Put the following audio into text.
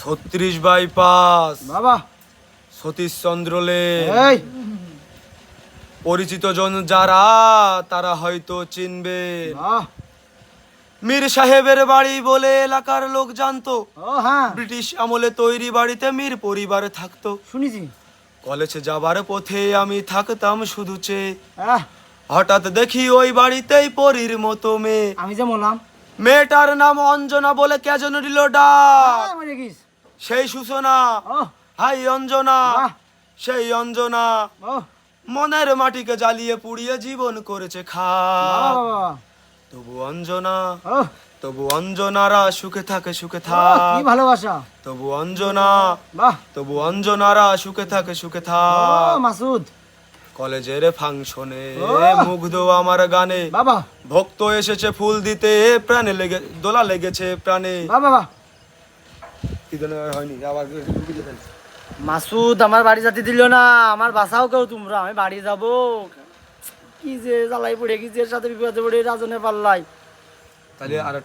36/5 বাবা সতীশচন্দ্র লেন। এই পরিচিত জন যারা তারা হয়তো চিনবে। বাহ মীর সাহেবের বাড়ি বলে এলাকার লোক জানতো। ও হ্যাঁ ব্রিটিশ আমলে তৈরি বাড়িতে মীর পরিবার থাকতো। শুনেছি কলেজে যাবার পথে আমি থাকতাম শুধু চেয়ে। আহ হঠাৎ দেখি ওই বাড়িতেই পরীর মতো মেয়ে। আমি যে বললাম মেয়েটার নাম অঞ্জনা বলে কে যেন দিল ডাক। মরে গিস সেই সূচনা, ও হাই অঞ্জনা, বাহ সেই অঞ্জনা ও মনের মাটিকে জ্বালিয়ে পুড়িয়ে জীবন করেছে বাবা খাক। বাবা তবু অঞ্জনা, ও তবু অঞ্জনারা সুখে থাকে সুখে কি থাক। ভালোবাসা তবু অঞ্জনা, বাহ তবু অঞ্জনারা সুখে থাকে সুখে ও থাক। মাসুদ কলেজের ফাংশনে ও। মুগ্ধ আমার গানে বাবা ভক্ত এসেছে ফুল দিতে, প্রাণে লেগে দোলা লেগেছে প্রাণে। বাবা বাবা কি যেন হয়নি আবার মাসুদ আমার বাড়ি যেতে দিল না, আমার বাসাও কেউ তোমরা, আমি বাড়ি যাব। কি যে জ্বালাই পড়ে গেছি, এর সাথে বিপদে পড়ে রাজনে পাল্লাই। তাহলে আর